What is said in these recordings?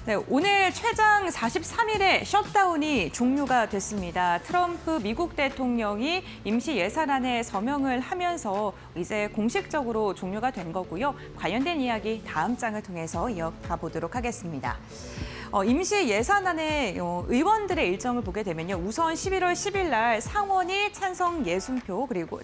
네, 오늘 최장 43일의 셧다운이 종료가 됐습니다. 트럼프 미국 대통령이 임시 예산안에 서명을 하면서 이제 공식적으로 종료가 된 거고요. 관련된 이야기 다음 장을 통해서 이어가 보도록 하겠습니다. 임시 예산안의 의원들의 일정을 보게 되면요. 우선 11월 10일 날 상원이 찬성 60표 그리고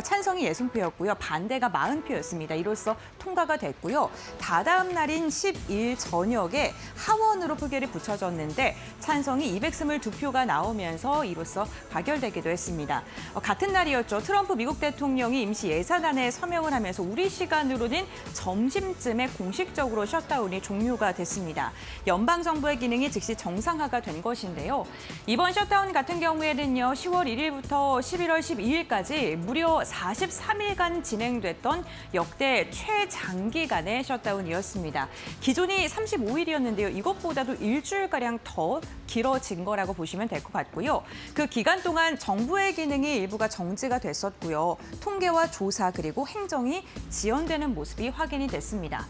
찬성이 60표였고요. 반대가 40표였습니다. 이로써 통과가 됐고요. 다다음 날인 12일 저녁에 하원으로 표결이 붙여졌는데 찬성이 222표가 나오면서 이로써 가결되기도 했습니다. 같은 날이었죠. 트럼프 미국 대통령이 임시 예산안에 서명을 하면서 우리 시간으로는 점심쯤에 공식적으로 셧다운이 종료가 됐습니다. 연방정부의 기능이 즉시 정상화가 된 것인데요. 이번 셧다운 같은 경우에는요. 10월 1일부터 11월 12일까지 무려 43일간 진행됐던 역대 최장기간의 셧다운이었습니다. 기존이 35일이었는데요. 이것보다도 일주일가량 더 길어진 거라고 보시면 될 것 같고요. 그 기간 동안 정부의 기능이 일부가 정지가 됐었고요. 통계와 조사 그리고 행정이 지연되는 모습이 확인이 됐습니다.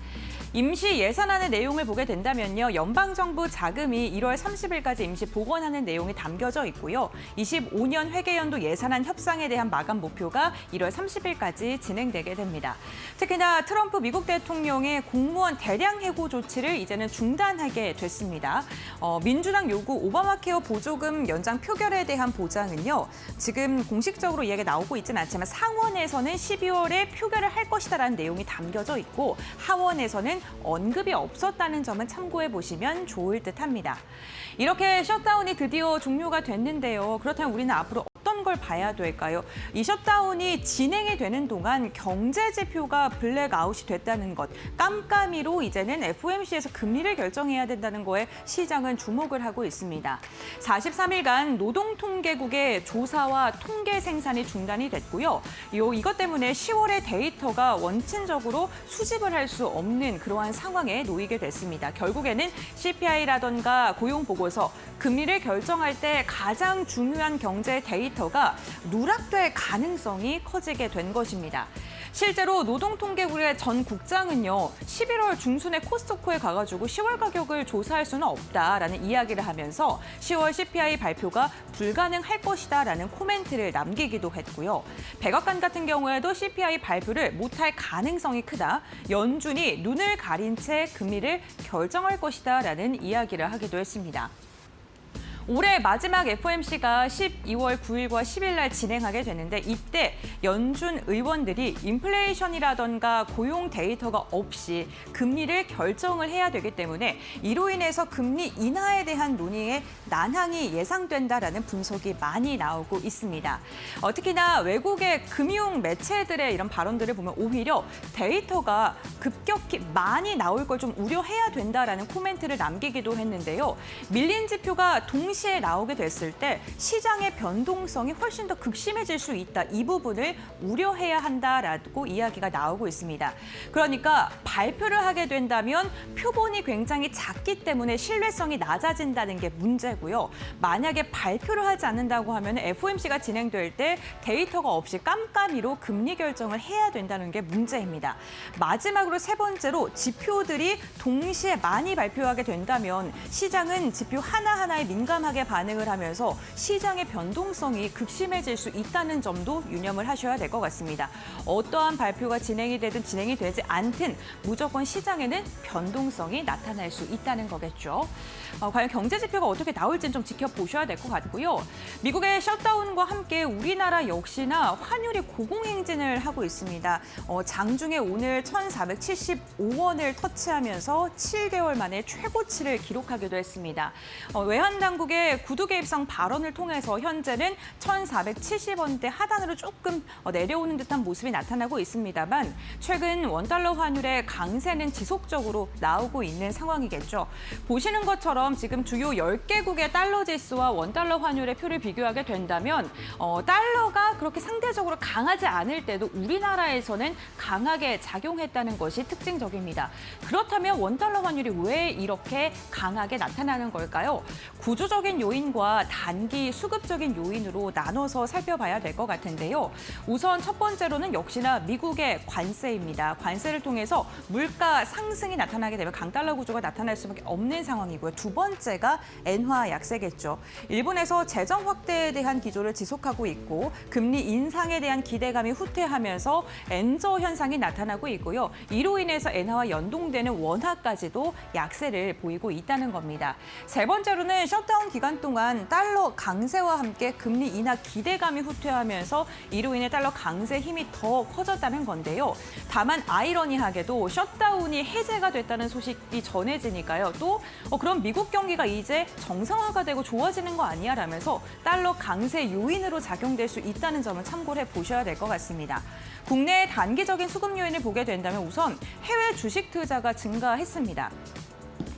임시 예산안의 내용을 보게 된다면요. 연방정부 자금이 1월 30일까지 임시 복원하는 내용이 담겨져 있고요. 25년 회계연도 예산안 협상에 대한 마감 목표가 1월 30일까지 진행되게 됩니다. 특히나 트럼프 미국 대통령의 공무원 대량 해고 조치를 이제는 중단하게 됐습니다. 민주당 요구 오바마 케어 보조금 연장 표결에 대한 보장은요. 지금 공식적으로 이야기가 나오고 있지는 않지만 상원에서는 12월에 표결을 할 것이다라는 내용이 담겨져 있고 하원에서는 언급이 없었다는 점은 참고해 보시면 좋을 듯합니다. 이렇게 셧다운이 드디어 종료가 됐는데요. 그렇다면 우리는 앞으로 어떤 걸 봐야 될까요? 이 셧다운이 진행이 되는 동안 경제 지표가 블랙아웃이 됐다는 것, 깜깜이로 이제는 FOMC에서 금리를 결정해야 된다는 거에 시장은 주목을 하고 있습니다. 43일간 노동통계국의 조사와 통계 생산이 중단이 됐고요. 이것 때문에 10월의 데이터가 원천적으로 수집을 할 수 없는 그러한 상황에 놓이게 됐습니다. 결국에는 CPI라던가 고용보고서, 금리를 결정할 때 가장 중요한 경제 데이터가 누락될 가능성이 커지게 된 것입니다. 실제로 노동통계국의 전 국장은요. 11월 중순에 코스트코에 가가지고 10월 가격을 조사할 수는 없다라는 이야기를 하면서 10월 CPI 발표가 불가능할 것이다라는 코멘트를 남기기도 했고요. 백악관 같은 경우에도 CPI 발표를 못할 가능성이 크다. 연준이 눈을 가린 채 금리를 결정할 것이다라는 이야기를 하기도 했습니다. 올해 마지막 FOMC가 12월 9일과 10일 날 진행하게 되는데 이때 연준 의원들이 인플레이션이라던가 고용 데이터가 없이 금리를 결정을 해야 되기 때문에 이로 인해서 금리 인하에 대한 논의에 난항이 예상된다라는 분석이 많이 나오고 있습니다. 특히나 외국의 금융 매체들의 이런 발언들을 보면 오히려 데이터가 급격히 많이 나올 걸 좀 우려해야 된다라는 코멘트를 남기기도 했는데요. 밀린 지표가 동시에 나오게 됐을 때 시장의 변동성이 훨씬 더 극심해질 수 있다. 이 부분을 우려해야 한다라고 이야기가 나오고 있습니다. 그러니까 발표를 하게 된다면 표본이 굉장히 작기 때문에 신뢰성이 낮아진다는 게 문제고요. 만약에 발표를 하지 않는다고 하면 FOMC가 진행될 때 데이터가 없이 깜깜이로 금리 결정을 해야 된다는 게 문제입니다. 마지막으로 세 번째로 지표들이 동시에 많이 발표하게 된다면 시장은 지표 하나하나에 민감하게 반응을 하면서 시장의 변동성이 극심해질 수 있다는 점도 유념을 하셔야 될 것 같습니다. 어떠한 발표가 진행이 되든 진행이 되지 않든 무조건 시장에는 변동성이 나타날 수 있다는 거겠죠. 과연 경제 지표가 어떻게 나올지는 좀 지켜보셔야 될 것 같고요. 미국의 셧다운과 함께 우리나라 역시나 환율이 고공행진을 하고 있습니다. 장중에 오늘 1,475원을 터치하면서 7개월 만에 최고치를 기록하기도 했습니다. 외환 당국의 구두 개입성 발언을 통해서 현재는 1,470원대 하단으로 조금 내려오는 듯한 모습이 나타나고 있습니다만 최근 원달러 환율의 강세는 지속적으로 나오고 있는 상황이겠죠. 보시는 것처럼 지금 주요 10개국의 달러 지수와 원달러 환율의 표를 비교하게 된다면 달러가 그렇게 상대적으로 강하지 않을 때도 우리나라에서는 강하게 작용했다는 것이 특징적입니다. 그렇다면 원달러 환율이 왜 이렇게 강하게 나타나는 걸까요? 구조적 지속적인 요인과 단기 수급적인 요인으로 나눠서 살펴봐야 될 것 같은데요. 우선 첫 번째로는 역시나 미국의 관세입니다. 관세를 통해서 물가 상승이 나타나게 되면 강달러 구조가 나타날 수밖에 없는 상황이고요. 두 번째가 엔화 약세겠죠. 일본에서 재정 확대에 대한 기조를 지속하고 있고 금리 인상에 대한 기대감이 후퇴하면서 엔저 현상이 나타나고 있고요. 이로 인해서 엔화와 연동되는 원화까지도 약세를 보이고 있다는 겁니다. 세 번째로는 셧다운 기간 동안 달러 강세와 함께 금리 인하 기대감이 후퇴하면서 이로 인해 달러 강세 힘이 더 커졌다는 건데요. 다만 아이러니하게도 셧다운이 해제가 됐다는 소식이 전해지니까요. 또 그럼 미국 경기가 이제 정상화가 되고 좋아지는 거 아니야? 라면서 달러 강세 요인으로 작용될 수 있다는 점을 참고를 해보셔야 될 것 같습니다. 국내의 단기적인 수급 요인을 보게 된다면 우선 해외 주식 투자가 증가했습니다.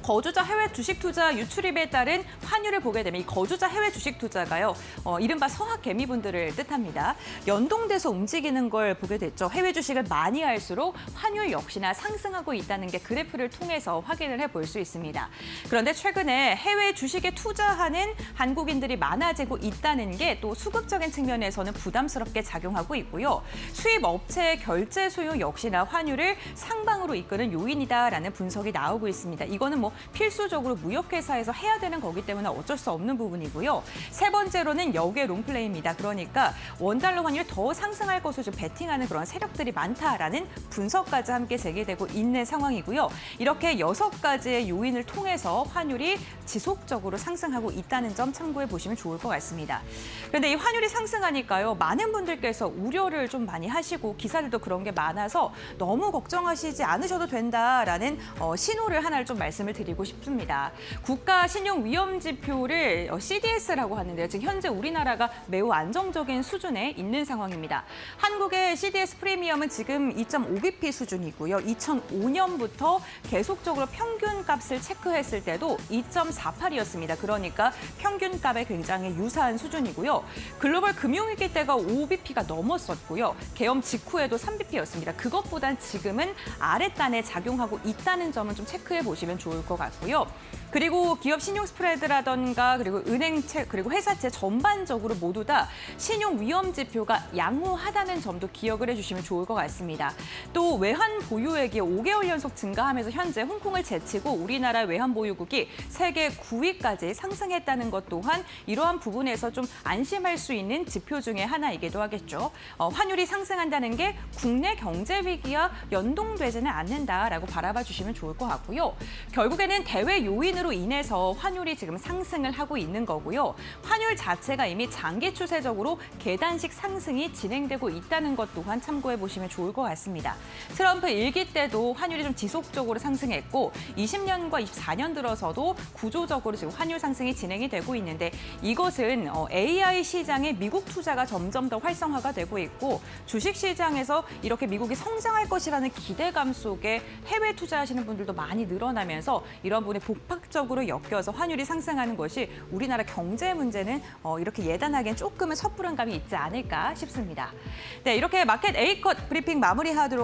거주자 해외 주식 투자 유출입에 따른 환율을 보게 되면 이 거주자 해외 주식 투자가요, 이른바 서학 개미분들을 뜻합니다. 연동돼서 움직이는 걸 보게 됐죠. 해외 주식을 많이 할수록 환율 역시나 상승하고 있다는 게 그래프를 통해서 확인을 해볼 수 있습니다. 그런데 최근에 해외 주식에 투자하는 한국인들이 많아지고 있다는 게 또 수급적인 측면에서는 부담스럽게 작용하고 있고요. 수입 업체의 결제 수요 역시나 환율을 상방으로 이끄는 요인이다라는 분석이 나오고 있습니다. 이거는 뭐 필수적으로 무역회사에서 해야 되는 거기 때문에 어쩔 수 없는 부분이고요. 세 번째로는 역의 롱플레이입니다. 그러니까 원달러 환율 더 상승할 것으로 좀 베팅하는 그런 세력들이 많다라는 분석까지 함께 제기되고 있는 상황이고요. 이렇게 6가지의 요인을 통해서 환율이 지속적으로 상승하고 있다는 점 참고해 보시면 좋을 것 같습니다. 그런데 이 환율이 상승하니까요. 많은 분들께서 우려를 좀 많이 하시고 기사들도 그런 게 많아서 너무 걱정하시지 않으셔도 된다라는 신호를 하나를 좀 말씀을 드리고 싶습니다. 국가 신용 위험 지표를 CDS라고 하는데요. 지금 현재 우리나라가 매우 안정적인 수준에 있는 상황입니다. 한국의 CDS 프리미엄은 지금 2.5bp 수준이고요. 2005년부터 계속적으로 평균값을 체크했을 때도 2.48이었습니다. 그러니까 평균값에 굉장히 유사한 수준이고요. 글로벌 금융위기 때가 5bp가 넘었었고요. 계엄 직후에도 3bp였습니다. 그것보단 지금은 아랫단에 작용하고 있다는 점은 좀 체크해 보시면 좋을 것 같고요. 그리고 기업 신용 스프레드라던가 그리고 은행채 그리고 회사채 전반적으로 모두 다 신용 위험 지표가 양호하다는 점도 기억을 해주시면 좋을 것 같습니다. 또 외환 보유액이 5개월 연속 증가하면서 현재 홍콩을 제치고 우리나라 외환 보유국이 세계 9위까지 상승했다는 것 또한 이러한 부분에서 좀 안심할 수 있는 지표 중에 하나이기도 하겠죠. 환율이 상승한다는 게 국내 경제 위기와 연동되지는 않는다라고 바라봐 주시면 좋을 것 같고요. 결국에는 대외 요인으로 인해서 환율이 지금 상승을 하고 있는 거고요. 환율 자체가 이미 장기 추세적으로 계단식 상승이 진행되고 있다는 것 또한 참고해 보시면 좋을 것 같습니다. 트럼프 일기 때도 환율이 좀 지속적으로 상승했고 20년과 24년 들어서도 구조적으로 지금 환율 상승이 진행이 되고 있는데 이것은 AI 시장의 미국 투자가 점점 더 활성화가 되고 있고 주식 시장에서 이렇게 미국이 성장할 것이라는 기대감 속에 해외 투자하시는 분들도 많이 늘어나면서 이런 부분에 복합적으로 엮여서 환율이 상승하는 것이 우리나라 경제 문제는 이렇게 예단하기엔 조금은 섣부른 감이 있지 않을까 싶습니다. 네, 이렇게 마켓 A컷 브리핑 마무리하도록 하고